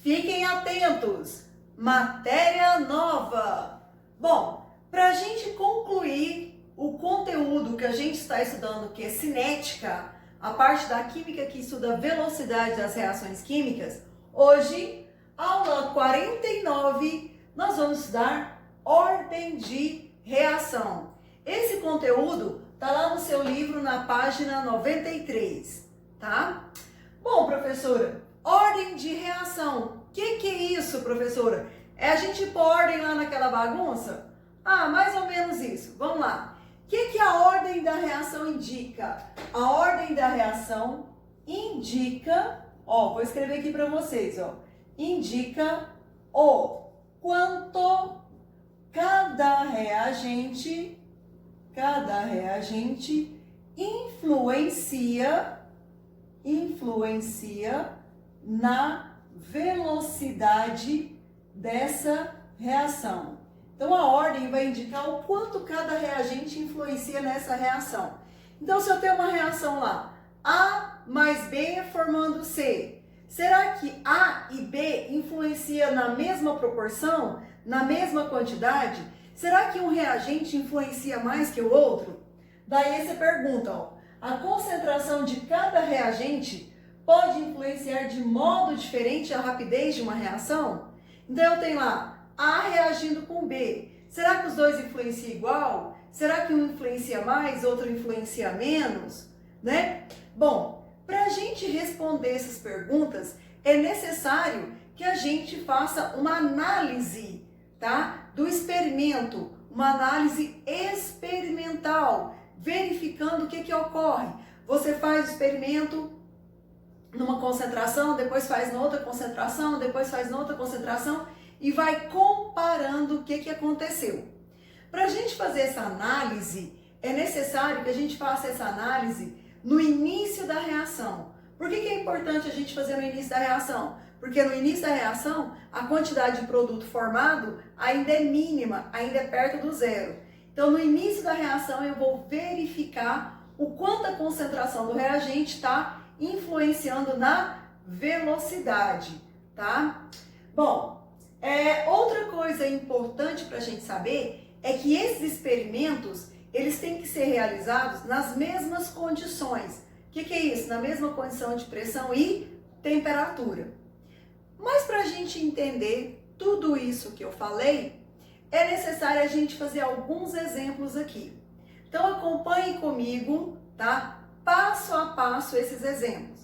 Fiquem atentos! Matéria nova! Bom, para a gente concluir o conteúdo que a gente está estudando, que é cinética, a parte da química que estuda a velocidade das reações químicas, hoje, aula 49, nós vamos estudar ordem de reação. Esse conteúdo está lá no seu livro, na página 93, tá? Bom, professora, ordem de reação. O que é isso, professora? É a gente pôr ordem lá naquela bagunça? Ah, mais ou menos isso. Vamos lá. O que a ordem da reação indica? A ordem da reação indica, vou escrever aqui para vocês, indica o quanto cada reagente influencia na velocidade dessa reação. Então, a ordem vai indicar o quanto cada reagente influencia nessa reação. Então, se eu tenho uma reação lá, A mais B formando C, será que A e B influenciam na mesma proporção, na mesma quantidade? Será que um reagente influencia mais que o outro? Daí você pergunta, a concentração de cada reagente pode influenciar de modo diferente a rapidez de uma reação? Então, eu tenho lá A reagindo com B. Será que os dois influenciam igual? Será que um influencia mais, outro influencia menos? Né? Bom, para a gente responder essas perguntas, é necessário que a gente faça uma análise, tá? Do experimento, uma análise experimental, verificando o que ocorre. Você faz o experimento numa concentração, depois faz noutra concentração, depois faz noutra concentração e vai comparando o que aconteceu. Para a gente fazer essa análise, é necessário que a gente faça essa análise no início da reação. Por que é importante a gente fazer no início da reação? Porque no início da reação, a quantidade de produto formado ainda é mínima, ainda é perto do zero. Então, no início da reação, eu vou verificar o quanto a concentração do reagente está influenciando na velocidade, tá? Bom, outra coisa importante para a gente saber é que esses experimentos, eles têm que ser realizados nas mesmas condições. O que é isso? Na mesma condição de pressão e temperatura. Mas para a gente entender tudo isso que eu falei, é necessário a gente fazer alguns exemplos aqui. Então acompanhe comigo, tá? Passo a passo esses exemplos.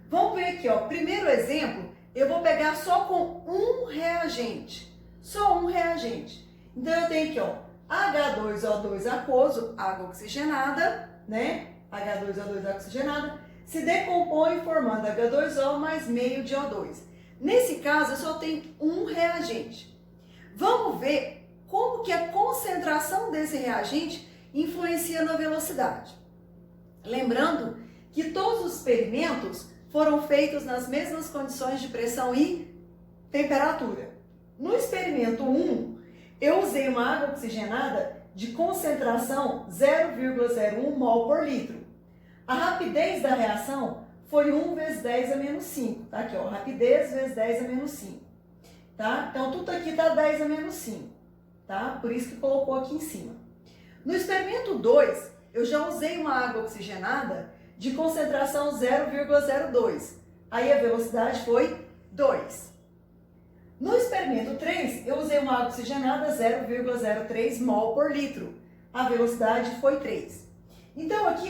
Vamos ver aqui, primeiro exemplo, eu vou pegar só com um reagente. Só um reagente. Então eu tenho aqui, H2O2 aquoso, água oxigenada, né? H2O2 água oxigenada, se decompõe formando H2O mais meio de O2. Nesse caso, eu só tenho um reagente. Vamos ver como que a concentração desse reagente influencia na velocidade. Lembrando que todos os experimentos foram feitos nas mesmas condições de pressão e temperatura. No experimento 1, eu usei uma água oxigenada de concentração 0,01 mol por litro. A rapidez da reação foi 1 vezes 10 a menos 5. Tá aqui, rapidez vezes 10 a menos 5. Tá? Então, tudo aqui está 10 a menos 5. Tá? Por isso que colocou aqui em cima. No experimento 2, eu já usei uma água oxigenada de concentração 0,02. Aí a velocidade foi 2. No experimento 3, eu usei uma água oxigenada 0,03 mol por litro. A velocidade foi 3. Então aqui,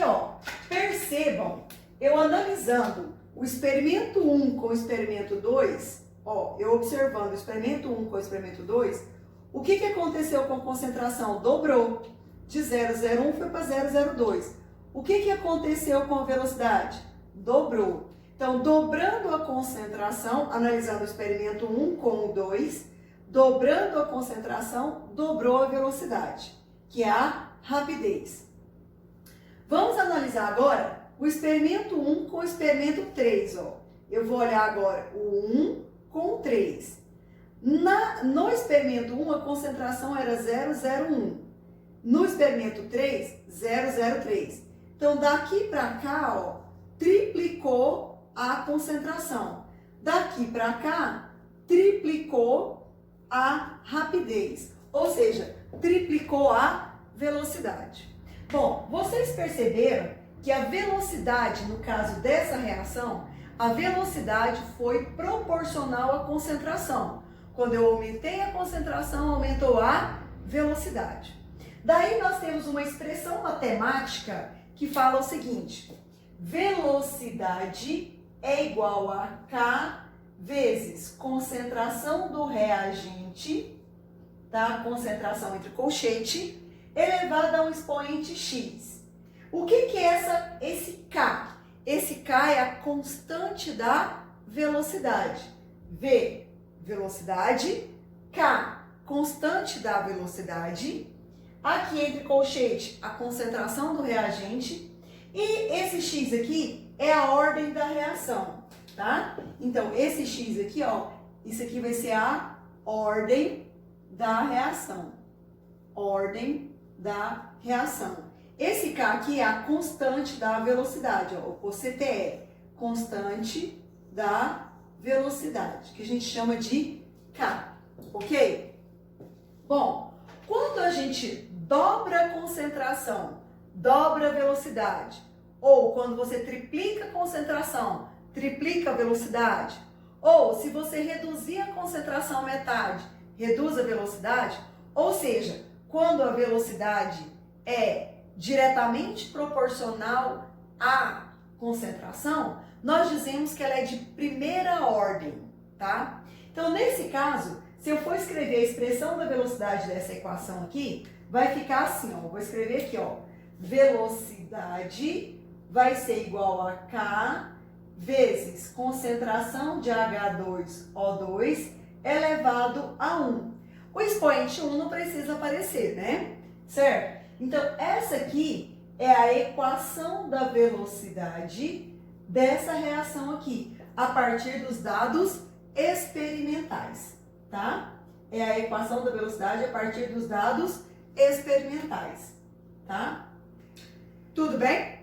percebam, eu analisando o experimento 1 com o experimento 2, eu observando o experimento 1 com o experimento 2, o que aconteceu com a concentração? Dobrou. De 0,01 foi para 0,02. O que aconteceu com a velocidade? Dobrou. Então, dobrando a concentração, analisando o experimento 1 com o 2, dobrando a concentração, dobrou a velocidade, que é a rapidez. Vamos analisar agora o experimento 1 com o experimento 3. Eu vou olhar agora o 1 com o 3. No experimento 1, a concentração era 0,01. No experimento 3, 0,03. Então, daqui para cá, triplicou a concentração. Daqui para cá, triplicou a rapidez, ou seja, triplicou a velocidade. Bom, vocês perceberam que a velocidade, no caso dessa reação, a velocidade foi proporcional à concentração. Quando eu aumentei a concentração, aumentou a velocidade. Daí nós temos uma expressão matemática que fala o seguinte: velocidade é igual a K vezes concentração do reagente, tá? Concentração entre colchete, elevada a um expoente x. O que é esse K? Esse K é a constante da velocidade. V, velocidade. K, constante da velocidade. Aqui entre colchete, a concentração do reagente. E esse X aqui é a ordem da reação, tá? Então, esse X aqui, ó, isso aqui vai ser a ordem da reação. Ordem da reação. Esse K aqui é a constante da velocidade, ó, o CTE, constante da velocidade, que a gente chama de K, ok? Bom, quando a gente dobra a concentração, dobra a velocidade, ou quando você triplica a concentração, triplica a velocidade, ou se você reduzir a concentração à metade, reduz a velocidade, ou seja, quando a velocidade é diretamente proporcional à concentração, nós dizemos que ela é de primeira ordem, tá? Então, nesse caso, se eu for escrever a expressão da velocidade dessa equação aqui, vai ficar assim, ó, vou escrever aqui, ó, velocidade vai ser igual a K vezes concentração de H2O2 elevado a 1. O expoente 1 não precisa aparecer, né? Certo? Então, essa aqui é a equação da velocidade dessa reação aqui, a partir dos dados experimentais, tá? É a equação da velocidade a partir dos dados experimentais, tá? Tudo bem?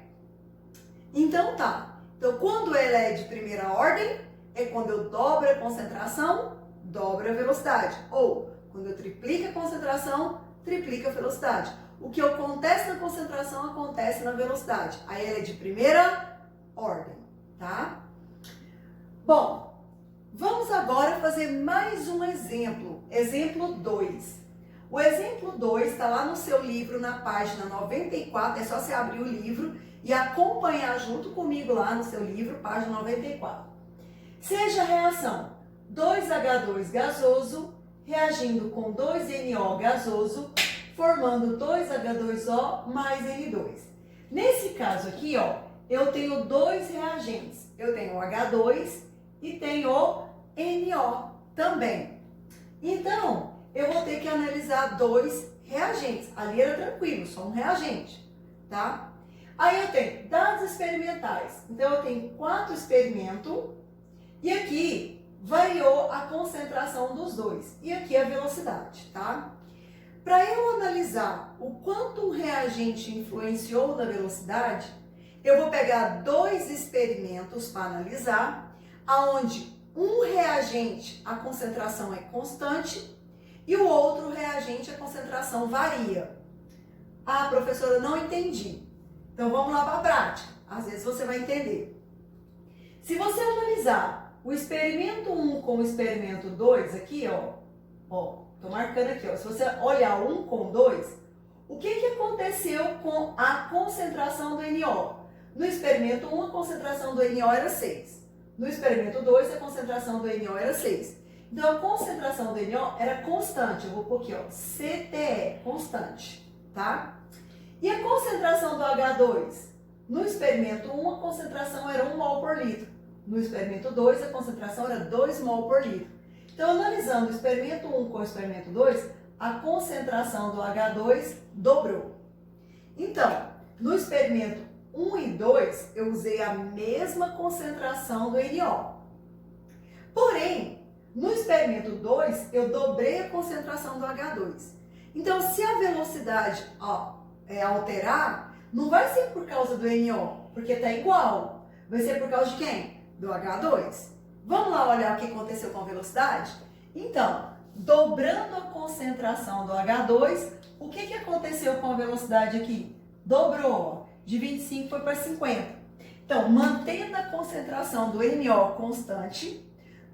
Então, tá. Então, quando ela é de primeira ordem, é quando eu dobro a concentração, dobro a velocidade. Ou, quando eu triplico a concentração, triplica a velocidade. O que acontece na concentração acontece na velocidade. Aí ela é de primeira ordem, tá? Bom, vamos agora fazer mais um exemplo. Exemplo 2. O exemplo 2 está lá no seu livro, na página 94. É só você abrir o livro e acompanhar junto comigo lá no seu livro, página 94. Seja a reação 2H2 gasoso reagindo com 2NO gasoso, formando 2H2O mais N2. Nesse caso aqui, ó, eu tenho dois reagentes. Eu tenho o H2 e tenho o NO também. Então, eu vou ter que analisar dois reagentes. Ali era tranquilo, só um reagente, tá? Aí eu tenho dados experimentais. Então, eu tenho 4 experimentos e aqui variou a concentração dos dois. E aqui a velocidade, tá? Para eu analisar o quanto o reagente influenciou na velocidade, eu vou pegar 2 experimentos para analisar, aonde um reagente a concentração é constante e o outro reagente a concentração varia. Ah, professora, não entendi. Então vamos lá para a prática. Às vezes você vai entender. Se você analisar o experimento 1 com o experimento 2 aqui, ó, tô marcando aqui, ó. Se você olhar 1 com 2, o que aconteceu com a concentração do NO? No experimento 1, a concentração do NO era 6. No experimento 2, a concentração do NO era 6. Então, a concentração do NO era constante. Eu vou pôr aqui, ó, CTE, constante, tá? E a concentração do H2? No experimento 1, a concentração era 1 mol por litro. No experimento 2, a concentração era 2 mol por litro. Então, analisando o experimento 1 com o experimento 2, a concentração do H2 dobrou. Então, no experimento 1 e 2, eu usei a mesma concentração do NO. Porém, no experimento 2, eu dobrei a concentração do H2. Então, se a velocidade alterar, não vai ser por causa do NO, porque está igual. Vai ser por causa de quem? Do H2. Vamos lá olhar o que aconteceu com a velocidade? Então, dobrando a concentração do H2, o que aconteceu com a velocidade aqui? Dobrou, de 25 foi para 50. Então, mantendo a concentração do NO constante,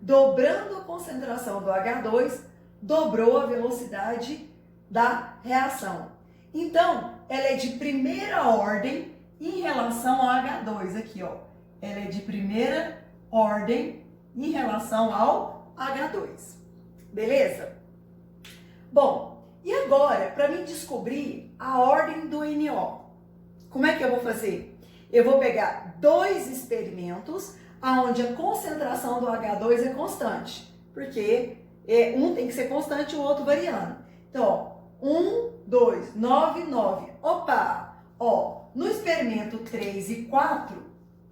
dobrando a concentração do H2, dobrou a velocidade da reação. Então, ela é de primeira ordem em relação ao H2 aqui, ó. Ela é de primeira ordem em relação ao H2. Beleza? Bom, e agora, para mim descobrir a ordem do NO, como é que eu vou fazer? Eu vou pegar dois experimentos onde a concentração do H2 é constante, porque um tem que ser constante e o outro variando. Então, ó, 1, 2, 9, 9. Opa! Ó, no experimento 3 e 4,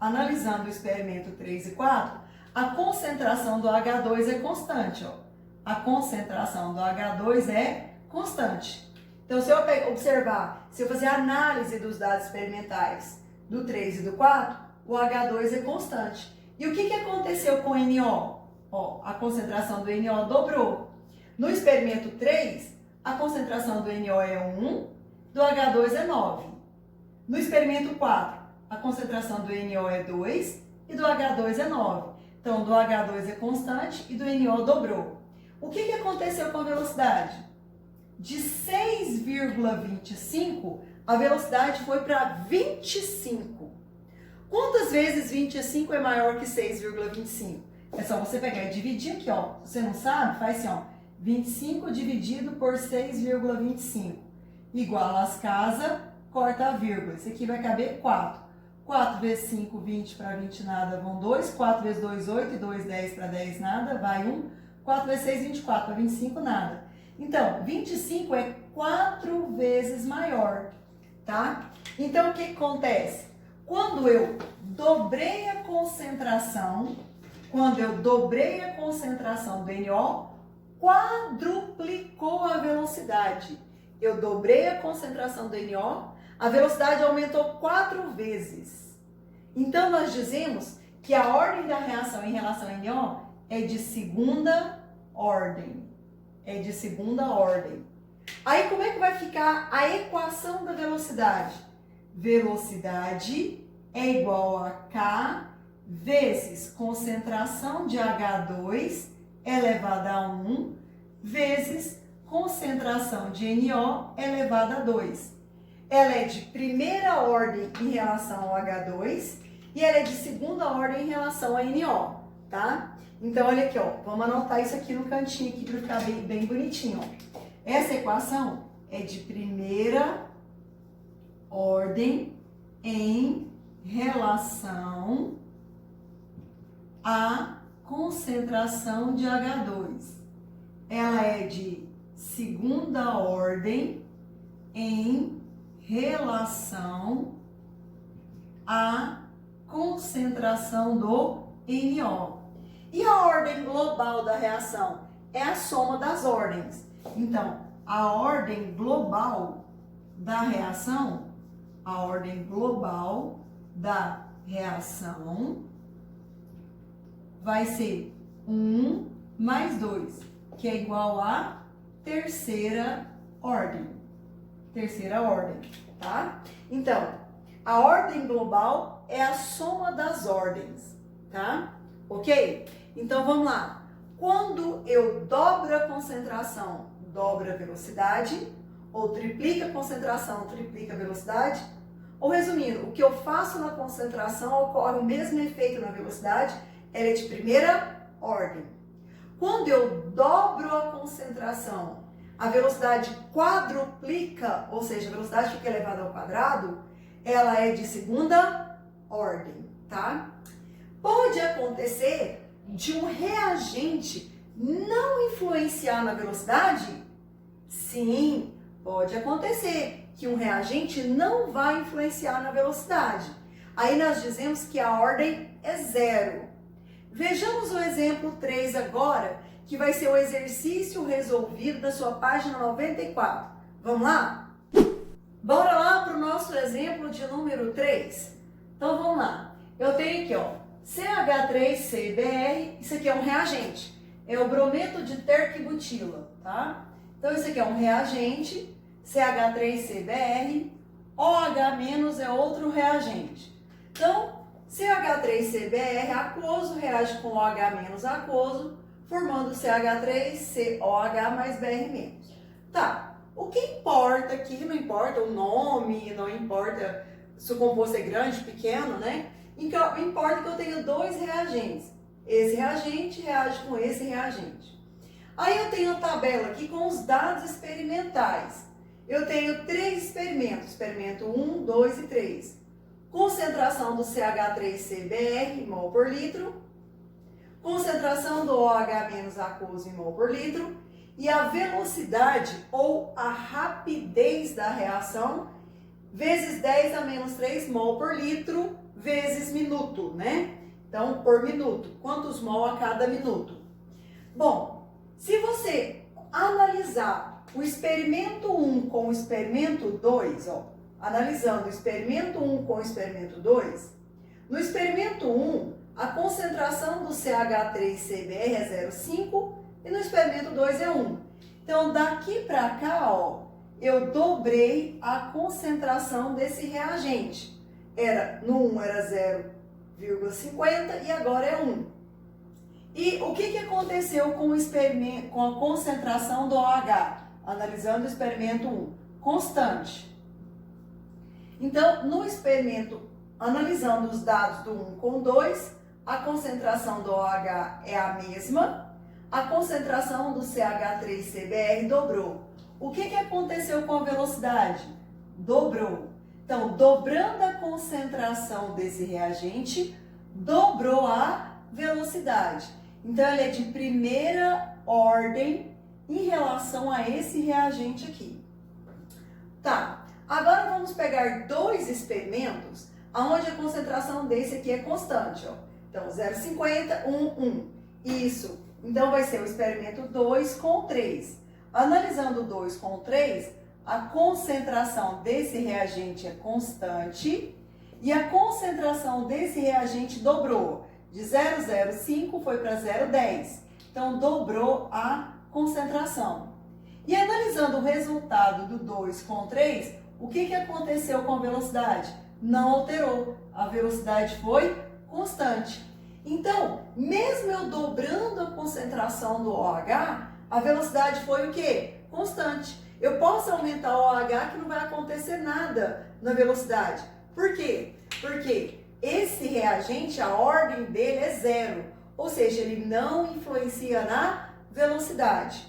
analisando o experimento 3 e 4, a concentração do H2 é constante, ó. A concentração do H2 é constante. Então, se eu observar, se eu fazer a análise dos dados experimentais do 3 e do 4, o H2 é constante. E o que aconteceu com o NO? Ó, a concentração do NO dobrou. No experimento 3, a concentração do NO é 1, do H2 é 9. No experimento 4, a concentração do NO é 2 e do H2 é 9. Então, do H2 é constante e do NO dobrou. O que aconteceu com a velocidade? De 6,25, a velocidade foi para 25. Quantas vezes 25 é maior que 6,25? É só você pegar e dividir aqui, ó. Se você não sabe, faz assim, ó. 25 dividido por 6,25. Igual as casas, corta a vírgula. Isso aqui vai caber 4. 4 vezes 5, 20 para 20 nada, vão 2. 4 vezes 2, 8. E 2, 10 para 10 nada, vai 1. 4 vezes 6, 24 para 25 nada. Então, 25 é 4 vezes maior, tá? Então, o que acontece? Quando eu dobrei a concentração, do NO, quadruplicou a velocidade. Eu dobrei a concentração do NO, a velocidade aumentou 4 vezes. Então, nós dizemos que a ordem da reação em relação ao NO é de segunda ordem. É de segunda ordem. Aí, como é que vai ficar a equação da velocidade? Velocidade é igual a K vezes concentração de H2 elevada a 1 vezes concentração de NO elevada a 2. Ela é de primeira ordem em relação ao H2 e ela é de segunda ordem em relação ao NO, tá? Então, olha aqui, ó, vamos anotar isso aqui no cantinho aqui para ficar bem bonitinho, ó. Essa equação é de primeira ordem em relação à concentração de H2. Ela é de segunda ordem em relação à concentração do NO. E a ordem global da reação? É a soma das ordens. Então, a ordem global da reação, vai ser 1 mais 2, que é igual a terceira ordem. Terceira ordem, tá? Então, a ordem global é a soma das ordens, tá? Ok? Então, vamos lá. Quando eu dobro a concentração, dobra a velocidade, ou triplica a concentração, triplica a velocidade. Ou resumindo, o que eu faço na concentração ocorre o mesmo efeito na velocidade, ela é de primeira ordem. Quando eu dobro a concentração, a velocidade quadruplica, ou seja, a velocidade fica elevada ao quadrado, ela é de segunda ordem, tá? Pode acontecer de um reagente não influenciar na velocidade? Sim, pode acontecer que um reagente não vai influenciar na velocidade. Aí nós dizemos que a ordem é 0. Vejamos o exemplo 3 agora, que vai ser o exercício resolvido da sua página 94. Vamos lá? Bora lá para o nosso exemplo de número 3. Então vamos lá. Eu tenho aqui, ó, CH3CBr, isso aqui é um reagente, é o brometo de terquibutila, tá? Então, isso aqui é um reagente, CH3CBr, OH- é outro reagente. Então, CH3CBr aquoso reage com OH- aquoso, formando CH3COH mais Br-. Tá, o que importa aqui, não importa o nome, não importa se o composto é grande, pequeno, né? Importa que eu tenha dois reagentes. Esse reagente reage com esse reagente. Aí eu tenho a tabela aqui com os dados experimentais. Eu tenho 3 experimentos, experimento 1, 2 e 3. Concentração do CH3CBr em mol por litro, concentração do OH- aquoso em mol por litro e a velocidade ou a rapidez da reação vezes 10 a menos 3 mol por litro vezes minuto, né? Então, por minuto, quantos mol a cada minuto? Bom, se você analisar o experimento 1 com o experimento 2, ó, analisando o experimento 1 com o experimento 2, no experimento 1, a concentração do CH3CBr é 0,5 e no experimento 2 é 1. Então, daqui para cá, ó, eu dobrei a concentração desse reagente. No 1 era 0,50 e agora é 1. E o que aconteceu com a concentração do OH? Analisando o experimento 1, constante. Então, no experimento, analisando os dados do 1 com 2, a concentração do OH é a mesma, a concentração do CH3CBr dobrou. O que aconteceu com a velocidade? Dobrou. Então, dobrando a concentração desse reagente, dobrou a velocidade. Então, ele é de primeira ordem em relação a esse reagente aqui. Tá, agora vamos pegar 2 experimentos onde a concentração desse aqui é constante, ó. Então, 0,50, 1, 1. Isso. Então, vai ser o experimento 2 com 3. Analisando 2 com 3, a concentração desse reagente é constante e a concentração desse reagente dobrou. De 0,05 foi para 0,10. Então, dobrou a concentração. E analisando o resultado do 2 com 3, o que aconteceu com a velocidade? Não alterou. A velocidade foi constante. Então, mesmo eu dobrando a concentração do OH, a velocidade foi o quê? Constante. Eu posso aumentar o OH que não vai acontecer nada na velocidade. Por quê? Porque esse reagente, a ordem dele é 0. Ou seja, ele não influencia na velocidade.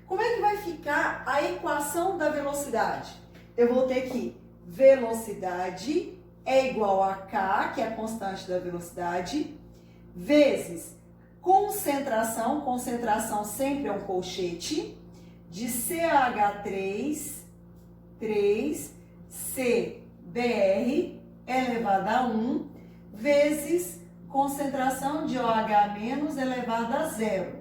Como é que vai ficar a equação da velocidade? Eu vou ter que velocidade é igual a K, que é a constante da velocidade, vezes concentração, concentração sempre é um colchete, de CH3, 3, CBr elevado a 1, vezes concentração de OH- elevado a 0,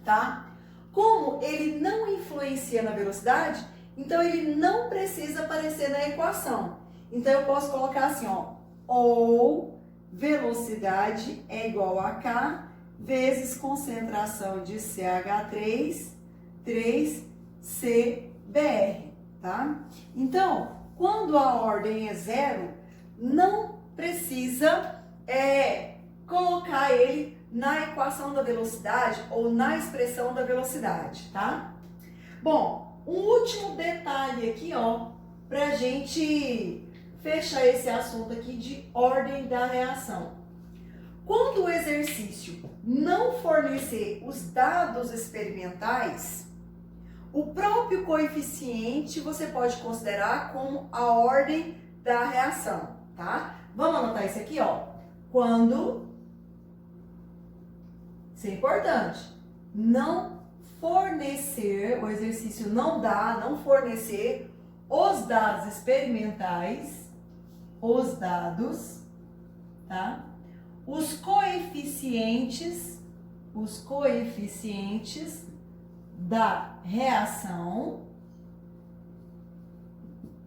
tá? Como ele não influencia na velocidade, então ele não precisa aparecer na equação. Então eu posso colocar assim, ó, ou velocidade é igual a K vezes concentração de CH3, 3 CBr, tá? Então, quando a ordem é 0, não precisa colocar ele na equação da velocidade ou na expressão da velocidade, tá? Bom, um último detalhe aqui, ó, pra gente fechar esse assunto aqui de ordem da reação. Quando o exercício não fornecer os dados experimentais, o próprio coeficiente você pode considerar como a ordem da reação, tá? Vamos anotar isso aqui, ó. Quando, isso é importante, não fornecer, o exercício não fornecer os dados experimentais, os dados, tá? Os coeficientes da reação,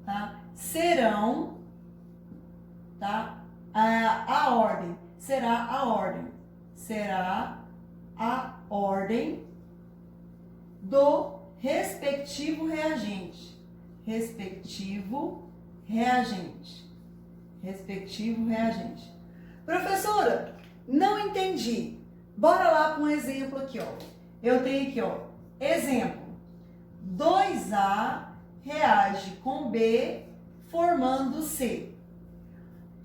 tá? Serão, tá? A ordem será a ordem. Será a ordem do respectivo reagente. Respectivo reagente. Respectivo reagente. Professora, não entendi. Bora lá para um exemplo aqui, ó. Eu tenho aqui, ó, exemplo. 2A reage com B formando C.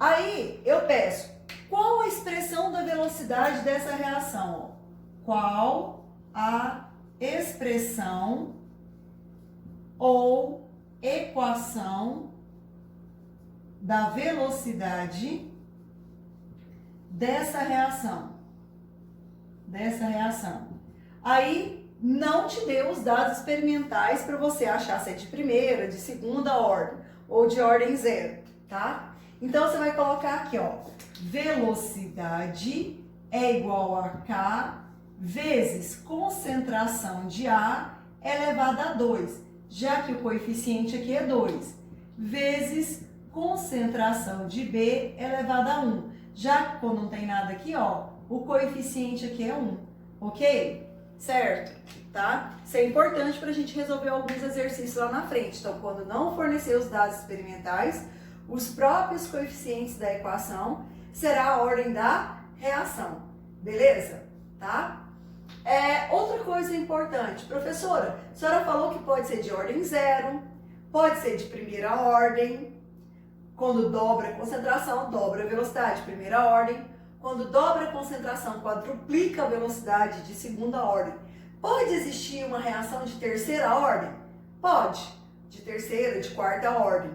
Aí eu peço, qual a expressão da velocidade dessa reação? Ó? Qual a expressão ou equação da velocidade dessa reação? Aí não te deu os dados experimentais para você achar se é de primeira, de segunda ordem ou de ordem zero, tá? Então você vai colocar aqui, ó, velocidade é igual a K vezes concentração de A elevado a 2, já que o coeficiente aqui é 2, vezes concentração de B elevado a 1, já que quando não tem nada aqui, ó, o coeficiente aqui é 1, ok? Certo? Tá? Isso é importante para a gente resolver alguns exercícios lá na frente. Então, quando não fornecer os dados experimentais, os próprios coeficientes da equação será a ordem da reação. Beleza? Tá? Outra coisa importante. Professora, a senhora falou que pode ser de ordem zero, pode ser de primeira ordem. Quando dobra a concentração, dobra a velocidade, primeira ordem. Quando dobra a concentração, quadruplica a velocidade de segunda ordem. Pode existir uma reação de terceira ordem? Pode. De terceira, de quarta ordem.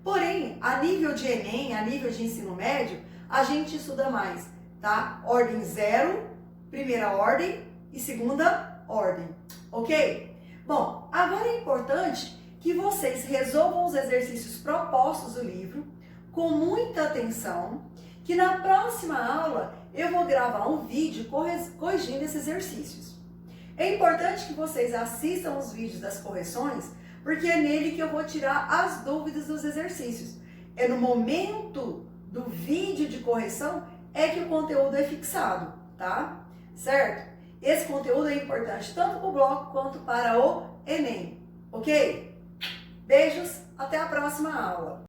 Porém, a nível de Enem, a nível de ensino médio, a gente estuda mais, tá? Ordem zero, primeira ordem e segunda ordem, ok? Bom, agora é importante que vocês resolvam os exercícios propostos do livro com muita atenção, que na próxima aula eu vou gravar um vídeo corrigindo esses exercícios. É importante que vocês assistam os vídeos das correções, porque é nele que eu vou tirar as dúvidas dos exercícios. É no momento do vídeo de correção é que o conteúdo é fixado, tá? Certo? Esse conteúdo é importante tanto para o bloco quanto para o Enem, ok? Beijos, até a próxima aula!